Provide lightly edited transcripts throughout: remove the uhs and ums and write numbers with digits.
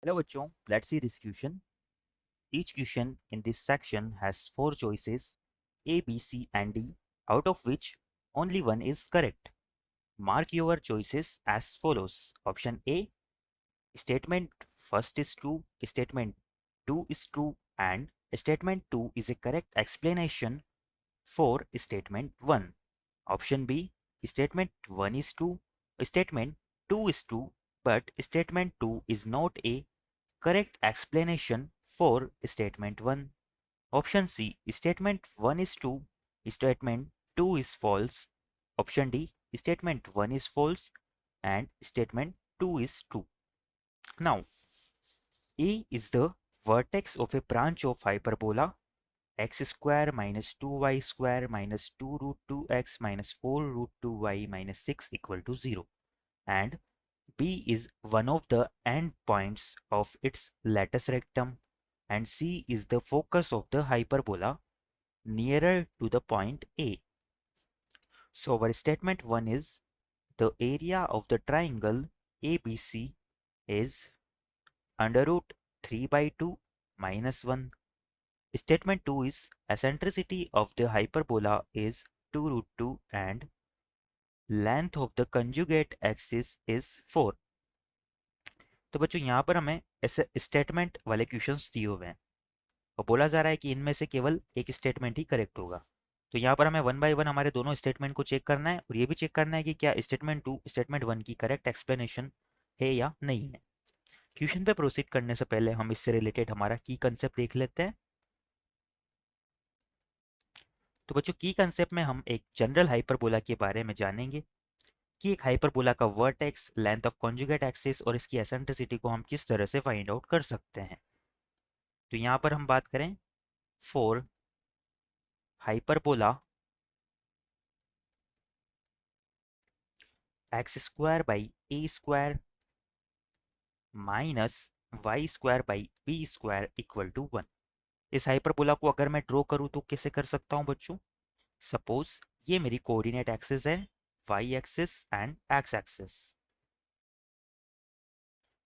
Hello bachcho, let's see this question. Each question in this section has 4 choices A, B, C and D, out of which only one is correct. Mark your choices as follows. Option A, statement first is true, statement 2 is true and statement 2 is a correct explanation for statement 1. Option B, statement 1 is true, statement 2 is true, but statement 2 is not a correct explanation for statement 1. Option C, statement 1 is true, statement 2 is false. Option D, statement 1 is false and statement 2 is true. Now, A is the vertex of a branch of hyperbola x square minus 2y square minus 2 root 2x minus 4 root 2y minus 6 equal to 0, and B is one of the endpoints of its latus rectum, and C is the focus of the hyperbola nearer to the point A. So our statement 1 is the area of the triangle ABC is under root 3 by 2 minus 1. Statement 2 is eccentricity of the hyperbola is 2 root 2 and length of the conjugate axis is 4. तो बच्चों यहाँ पर हमें ऐसे statement वाले questions दिए हुए हैं और बोला जा रहा है कि इनमें से केवल एक स्टेटमेंट ही करेक्ट होगा। तो यहाँ पर हमें वन बाय वन हमारे दोनों स्टेटमेंट को चेक करना है और ये भी चेक करना है कि क्या स्टेटमेंट 2 स्टेटमेंट 1 की करेक्ट एक्सप्लेनेशन है या नहीं है। क्वेश्चन पे प्रोसीड करने से पहले हम इससे रिलेटेड हमारा की कंसेप्ट देख लेते हैं। तो बच्चों की कंसेप्ट में हम एक जनरल हाइपरबोला के बारे में जानेंगे कि एक हाइपरबोला का vertex, length of conjugate axis और इसकी एसेंट्रिसिटी को हम किस तरह से फाइंड आउट कर सकते हैं। तो यहाँ पर हम बात करें for hyperbola X square by A square minus Y square by B square equal to 1। इस हाइपरबोला को अगर मैं ड्रॉ करूँ तो कैसे कर सकता हूँ बच्चों। सपोज ये मेरी कोऑर्डिनेट एक्सिस है, y axis and x axis.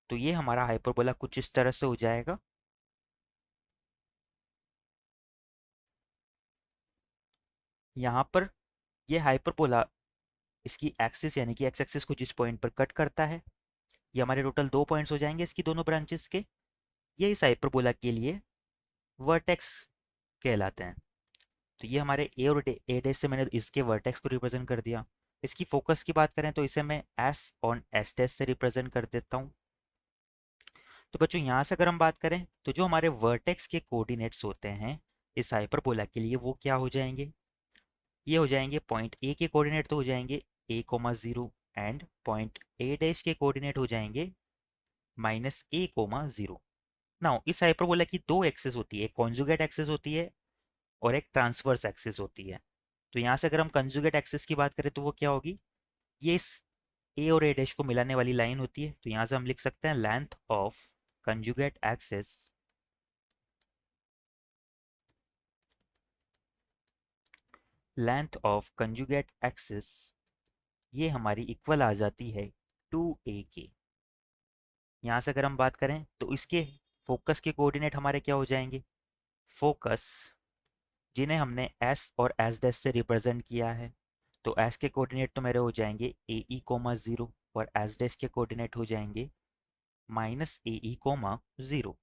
तो ये हमारा हाइपरबोला कुछ इस तरह से हो जाएगा। यहाँ पर ये हाइपरबोला इसकी एक्सिस यानी कि एक्स एक्सिस को जिस पॉइंट पर कट करता है, ये हमारे टोटल 2 पॉइंट्स हो जाएंगे इसकी दोनों ब्रांचेस के। ये इस हाइपरबोला के लिए वर्टेक्स कहलाते हैं। तो ये हमारे ए और ए डैश से मैंने इसके वर्टेक्स को रिप्रेजेंट कर दिया। इसकी फोकस की बात करें तो इसे मैं एस और एस डैश से रिप्रेजेंट कर देता हूँ। तो बच्चों यहाँ से अगर हम बात करें तो जो हमारे वर्टेक्स के कोऑर्डिनेट्स होते हैं इस हाइपरबोला के लिए वो क्या हो जाएंगे। ये हो जाएंगे पॉइंट ए के कोऑर्डिनेट तो हो जाएंगे A comma 0 and point A dash के कोऑर्डिनेट हो जाएंगे माइनस ए कोमा 0। नाउ इस हाइपरबोला की दो एक्सिस होती है, एक कॉन्जुगेट एक्सिस होती है और एक ट्रांसवर्स एक्सिस होती है। तो यहाँ से अगर हम कंजुगेट एक्सिस की बात करें तो वो क्या होगी, ये इस ए और ए डैश को मिलाने वाली लाइन होती है। तो यहाँ से हम लिख सकते हैं length of conjugate axis length of conjugate axis ये हमारी इक्वल आ जाती है 2a के। यहाँ से अगर हम बात करें तो इसके फोकस के कोऑर्डिनेट हमारे क्या हो जाएंगे, फोकस जिन्हें हमने एस और एस डैश से रिप्रेजेंट किया है। तो एस के कोऑर्डिनेट तो मेरे हो जाएंगे ए ई कोमा 0 और एस डैश के कोऑर्डिनेट हो जाएंगे minus a e coma 0।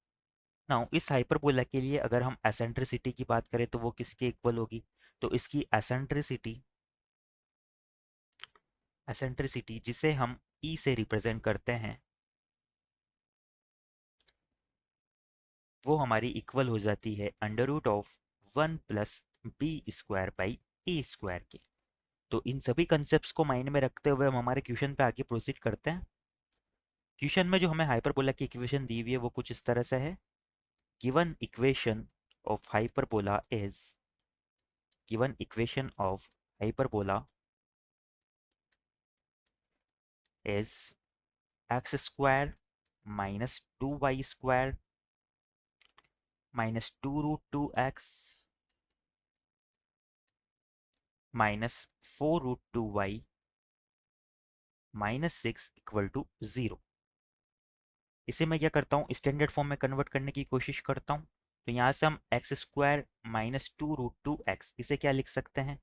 Now इस हाइपरबोला के लिए अगर हम एसेंट्रिसिटी की बात करें तो वो किसके इक्वल होगी। तो इसकी एसेंट्रिसिटी जिसे हम ई से रिप्रेजेंट करते हैं वो हमारी इक्वल हो जाती है under root of 1 plus b square by A square के। तो इन सभी कंसेप्ट को माइंड में रखते हुए हम हमारे क्वेश्चन पे आगे प्रोसीड करते हैं। क्वेश्चन में जो हमें हाइपरबोला की इक्वेशन दी हुई है वो कुछ इस तरह से है। Given equation of hyperbola is given equation of hyperbola is x square minus 2y square minus 2 root 2x minus 4 root 2y minus 6 equal to 0। इसे मैं क्या करता हूँ, स्टैंडर्ड फॉर्म में कन्वर्ट करने की कोशिश करता हूँ। तो यहाँ से हम x square minus two root two x, इसे क्या लिख सकते हैं,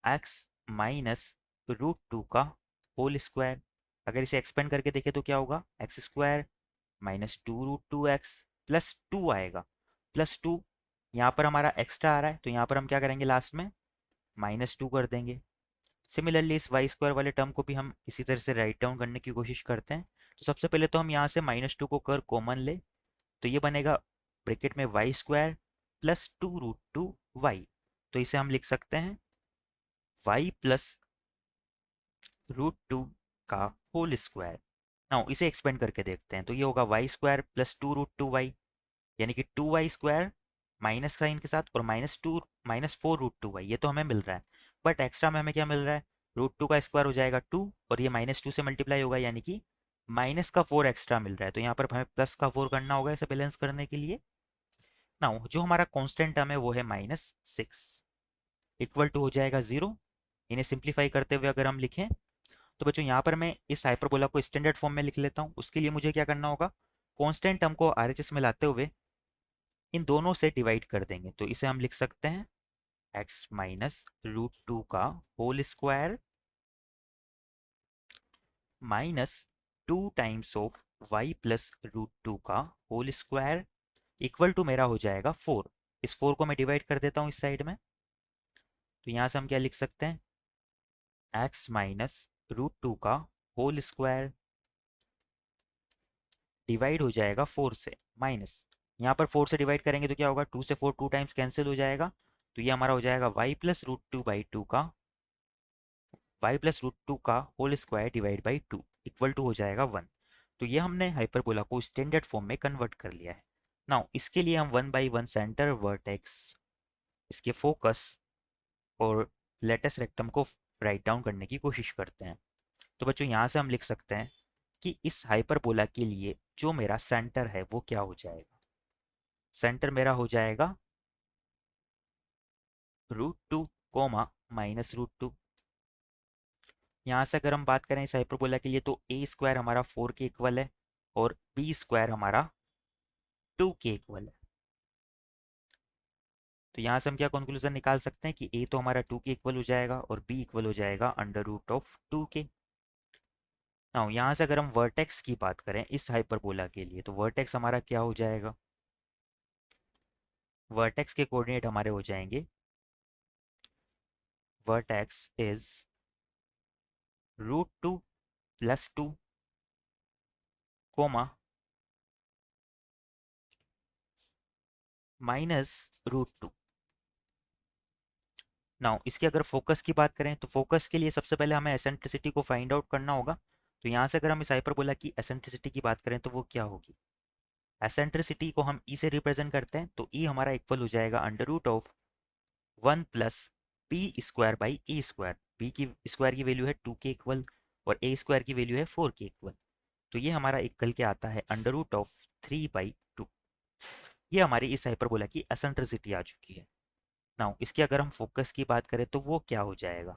एक्स माइनस रूट टू का होल स्क्वायर। अगर इसे एक्सपेंड करके देखें तो क्या होगा, x square minus two root two x plus two आएगा, प्लस टू यहाँ पर हमारा एक्स्ट्रा आ रहा है तो यहाँ पर हम क्या करेंगे, लास्ट में माइनस टू कर देंगे। सिमिलरली इस वाई स्क्वायर वाले टर्म को भी हम इसी तरह से राइट डाउन करने की कोशिश करते हैं। तो सबसे पहले तो हम यहाँ से माइनस टू को कर कॉमन ले, तो ये बनेगा ब्रैकेट में y square plus two root two y. तो इसे हम लिख सकते हैं वाई प्लस रूट टू का होल स्क्वायर। नाउ इसे एक्सपेंड करके देखते हैं, तो ये होगा y square plus two root two y, यानी कि two y square minus sign के साथ और minus two minus four root two y, ये तो हमें मिल रहा है। बट एक्स्ट्रा में हमें क्या मिल रहा है, रूट टू का स्क्वायर हो जाएगा टू और ये माइनस टू से मल्टीप्लाई होगा, यानी कि माइनस का फोर एक्स्ट्रा मिल रहा है। तो यहाँ पर हमें प्लस का फोर करना होगा इसे बैलेंस करने के लिए। नाउ जो हमारा कांस्टेंट टर्म है वो है माइनस सिक्स, इक्वल टू हो जाएगा जीरो। इन्हें सिंप्लीफाई करते हुए अगर हम लिखें तो बच्चों यहाँ पर मैं इस हाइपरबोला को स्टैंडर्ड फॉर्म में लिख लेता हूँ। उसके लिए मुझे क्या करना होगा, कांस्टेंट टर्म को आरएचएस में लाते हुए इन दोनों से डिवाइड कर देंगे। तो इसे हम लिख सकते हैं एक्स माइनस रूट टू का whole square minus two times of y plus root two का होल स्क्वायर इक्वल टू मेरा हो जाएगा फोर। इस फोर को मैं डिवाइड कर देता हूँ इस साइड में, तो यहाँ से हम क्या लिख सकते हैं, एक्स माइनस रूट टू का होल स्क्वायर डिवाइड हो जाएगा फोर से, माइनस यहाँ पर फोर से डिवाइड करेंगे तो क्या होगा, टू से फोर टू टाइम्स कैंसिल हो जाएगा। तो ये हमारा हो जाएगा y plus root two by two का वाई प्लस रूट टू का whole square divide by two equal to हो जाएगा वन। तो ये हमने हाइपरबोला को स्टैंडर्ड फॉर्म में कन्वर्ट कर लिया है। नाउ इसके लिए हम one by one centre vertex, इसके फोकस और लेटेस्ट रेक्टम को राइट डाउन करने की कोशिश करते हैं। तो बच्चों यहाँ से हम लिख सकते हैं कि इस हाइपरबोला के लिए जो मेरा सेंटर है वो क्या हो जाएगा, सेंटर मेरा हो जाएगा root two comma minus root two. यहाँ से अगर हम बात करें इस हाइपरबोला के लिए तो ए स्क्वायर हमारा फोर के इक्वल है और बी स्क्वायर हमारा टू के इक्वल है। तो यहाँ से हम क्या कंक्लूजन निकाल सकते हैं कि ए तो हमारा टू के इक्वल हो जाएगा और बी इक्वल हो जाएगा अंडर रूट ऑफ टू के। नाउ यहाँ से अगर हम वर्टेक्स की बात करें इस हाइपरबोला के लिए तो वर्टेक्स हमारा क्या हो जाएगा, वर्टेक्स के कोऑर्डिनेट हमारे हो जाएंगे, vertex is root two plus two comma minus root two. Now इसकी अगर फोकस की बात करें तो फोकस के लिए सबसे पहले हमें एसेंट्रिसिटी को फाइंड आउट करना होगा। तो यहाँ से अगर हम इस हाइपरबोला की एसेंट्रिसिटी की बात करें तो वो क्या होगी, एसेंट्रिसिटी को हम ई से रिप्रेजेंट करते हैं, तो ई हमारा इक्वल हो जाएगा under root of one plus b square by A square. B की स्क्वायर की वैल्यू है टू के इक्वल और ए स्क्वायर की वैल्यू है फोर के इक्वल। तो ये हमारा इक्वल के आता है under root of three by two. ये हमारी इस हाइपरबोला की एसेंट्रिसिटी आ चुकी है। नाउ इसकी अगर हम फोकस की बात करें तो वो क्या हो जाएगा,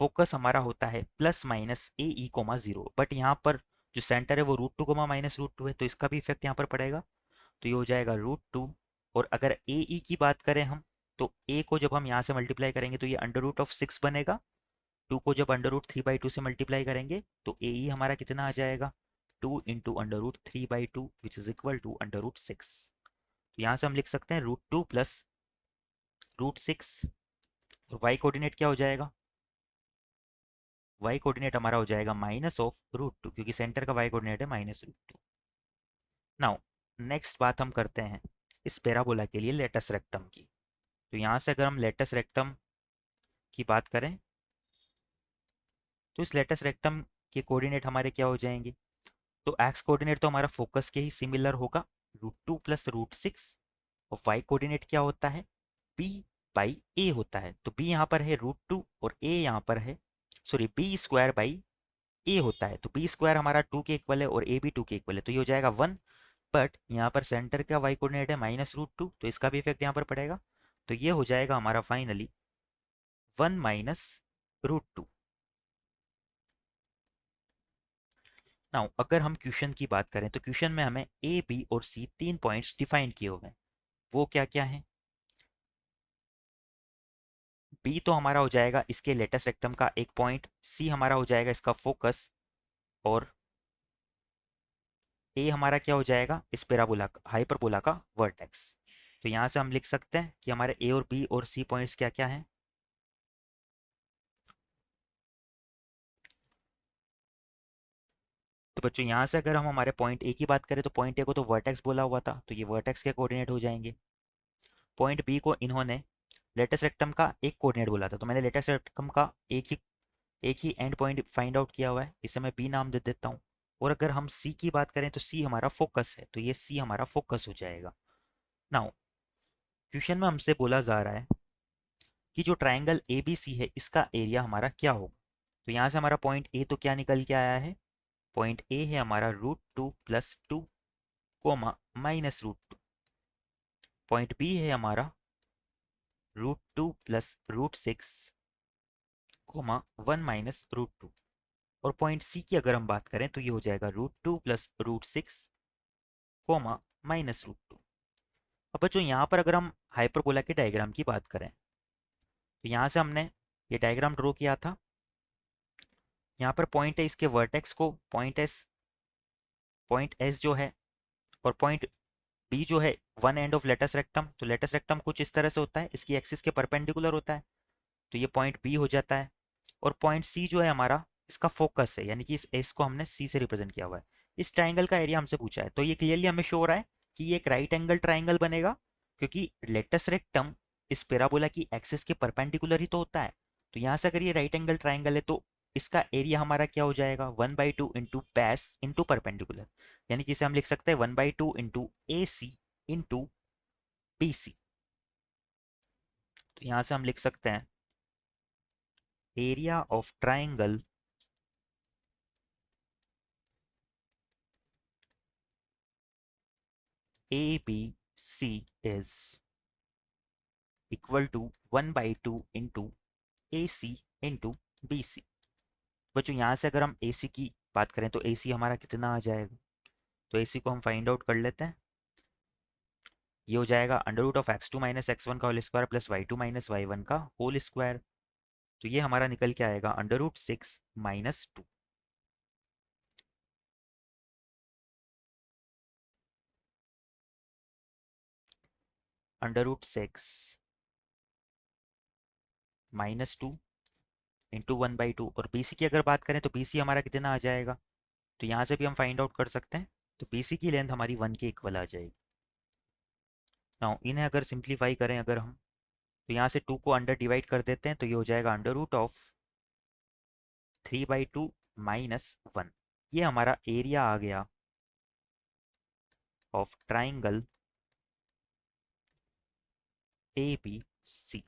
फोकस हमारा होता है plus minus a e comma zero, but यहाँ पर जो सेंटर है वो root two comma minus root two है, तो इसका भी इफेक्ट यहाँ पर पड़ेगा। तो ये हो जाएगा रूट टू। और अगर ए ई की बात करें हम तो ए को जब हम यहाँ से मल्टीप्लाई करेंगे तो ये अंडर रूट ऑफ सिक्स बनेगा, टू को जब under root three by two से मल्टीप्लाई करेंगे तो ए ई हमारा कितना आ जाएगा, two into under root three by two which is equal to under root six. तो यहाँ से हम लिख सकते हैं root two plus root six. और वाई कोऑर्डिनेट क्या हो जाएगा, वाई कोऑर्डिनेट हमारा हो जाएगा माइनस ऑफ रूट टू, क्योंकि सेंटर का वाई कोऑर्डिनेट है minus root two. Now next बात हम करते हैं इस पैराबोला के लिए लेटस रेक्टम की। तो यहाँ से अगर हम लेटस रेक्टम की बात करें तो इस लेटस रेक्टम के कोऑर्डिनेट हमारे क्या हो जाएंगे, तो एक्स कोऑर्डिनेट तो हमारा फोकस के ही सिमिलर होगा, root two plus root six. और वाई कोऑर्डिनेट क्या होता है, बी बाई ए होता है। तो बी यहाँ पर है रूट टू और ए यहाँ पर है, सॉरी बी स्क्वायर बाई ए होता है। तो बी स्क्वायर हमारा टू के इक्वल है और ए भी टू के इक्वल है, तो ये हो जाएगा वन। बट यहाँ पर सेंटर का वाई कोऑर्डिनेट है माइनस रूट टू, तो इसका भी इफेक्ट यहाँ पर पड़ेगा। तो ये हो जाएगा हमारा finally one minus root two. Now अगर हम क्वेश्चन की बात करें तो क्वेश्चन में हमें ए बी और सी 3 पॉइंट्स डिफाइन किए हुए हैं। वो क्या क्या है? बी तो हमारा हो जाएगा इसके लेटेस्ट रेक्टम का एक पॉइंट, सी हमारा हो जाएगा इसका फोकस, और ए हमारा क्या हो जाएगा इस पेराबोला हाइपरबोला का वर्टेक्स। तो यहाँ से हम लिख सकते हैं कि हमारे ए और बी और सी पॉइंट्स क्या क्या हैं। तो बच्चों यहाँ से अगर हम हमारे पॉइंट ए की बात करें तो पॉइंट ए को तो वर्टेक्स बोला हुआ था, तो ये वर्टेक्स के कोऑर्डिनेट हो जाएंगे। पॉइंट बी को इन्होंने लेटेस्ट रेक्टम का एक कोऑर्डिनेट बोला था, तो मैंने लेटेस्ट रेक्टम का एक ही एंड पॉइंट फाइंड आउट किया हुआ है, इसे मैं बी नाम दे देता हूँ। और अगर हम सी की बात करें तो सी हमारा फोकस है, तो ये सी हमारा फोकस हो जाएगा। नाउ क्वेश्चन में हमसे बोला जा रहा है कि जो ट्राइंगल ए बी सी है इसका एरिया हमारा क्या होगा। तो यहाँ से हमारा पॉइंट ए तो क्या निकल के आया है, पॉइंट ए है हमारा √2 + 2 कोमा -√2। पॉइंट बी है हमारा √2 + √6 कोमा 1 - √2। और पॉइंट सी की अगर हम बात करें तो ये हो जाएगा √2 + √6 कोमा -√2। अब बच्चों यहाँ पर अगर हम हाइपरबोला के डायग्राम की बात करें तो यहाँ से हमने ये डायग्राम ड्रॉ किया था। यहाँ पर पॉइंट है इसके वर्टेक्स को पॉइंट एस जो है, और पॉइंट बी जो है one end of latus rectum. तो लेटस रेक्टम कुछ इस तरह से होता है, इसकी एक्सिस के परपेंडिकुलर होता है, तो ये पॉइंट बी हो जाता है। और पॉइंट सी जो है हमारा इसका फोकस है, यानी कि इस एस को हमने सी से रिप्रेजेंट किया हुआ है। इस ट्राइंगल का एरिया हमसे पूछा है, तो ये क्लियरली हमें शो हो रहा है कि ये एक राइट एंगल ट्राइंगल बनेगा, क्योंकि लेटस रेक्टम इस पेराबोला की एक्सिस के परपेंडिकुलर ही तो होता है। तो यहाँ से अगर ये राइट एंगल ट्राइंगल है तो इसका एरिया हमारा क्या हो जाएगा, 1/2 इंटू बेस इंटू परपेंडिकुलर, यानी कि इसे हम लिख सकते हैं 1/2 into a c into b c. तो यहाँ से हम लिख सकते हैं area of triangle ABC is equal to 1/2 into a c into b c. बच्चों यहाँ से अगर हम ए सी की बात करें तो ए सी हमारा कितना आ जाएगा, तो ए सी को हम फाइंड आउट कर लेते हैं। ये हो जाएगा √(x2 - x1) का whole square plus (y2 - y1) का होल स्क्वायर। तो ये हमारा निकल के आएगा √6 - 2। √6 -2 इंटू 1/2। और बी सी की अगर बात करें तो बी सी हमारा कितना आ जाएगा, तो यहाँ से भी हम फाइंड आउट कर सकते हैं। तो बी सी की लेंथ हमारी 1 के इक्वल आ जाएगी। नाउ इन्हें अगर सिंप्लीफाई करें अगर हम, तो यहाँ से 2 को अंडर डिवाइड कर देते हैं, तो ये हो जाएगा √3/2 -1। ये हमारा एरिया आ गया of triangle a b c.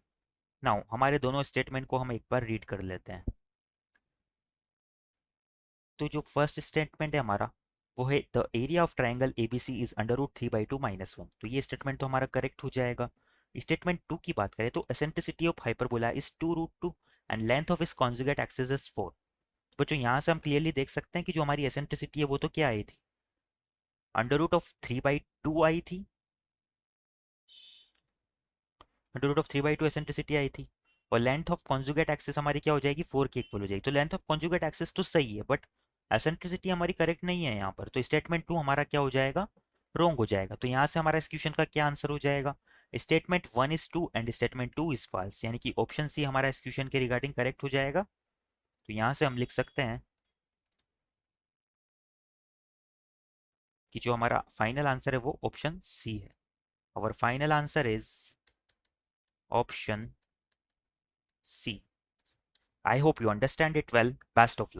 Now हमारे दोनों स्टेटमेंट को हम एक बार रीड कर लेते हैं। तो जो फर्स्ट स्टेटमेंट है हमारा वो है the area of triangle a b c is √3/2 -1। तो ये स्टेटमेंट तो हमारा करेक्ट हो जाएगा। स्टेटमेंट 2 की बात करें तो eccentricity of hyperbola is 2√2 and length of इस कॉन्जुगेट एक्सिस इज 4। बच्चों यहाँ से हम क्लियरली देख सकते हैं कि जो हमारी एसेंट्रिसिटी है वो तो क्या आई थी, √3/2 आई थी। √3/2 एसेंट्रिसिटी आई थी। और लेंथ ऑफ कॉन्जुगेट एक्सिस हमारी क्या हो जाएगी, 4 के इक्वल हो जाएगी। तो लेंथ ऑफ कॉन्जुगेट एक्सिस तो सही है, बट एसेंट्रिसिटी हमारी करेक्ट नहीं है यहाँ पर, तो स्टेटमेंट 2 हमारा क्या हो जाएगा, रॉन्ग हो जाएगा। तो यहाँ से हमारा इस क्वेश्चन का क्या आंसर हो जाएगा, statement 1 is true and statement 2 is false, यानी कि ऑप्शन सी हमारा इस क्वेश्चन के रिगार्डिंग करेक्ट हो जाएगा। तो यहाँ से हम लिख सकते हैं कि जो हमारा फाइनल आंसर है वो ऑप्शन सी है। और final answer is option C. I hope you understand it well. Best of luck.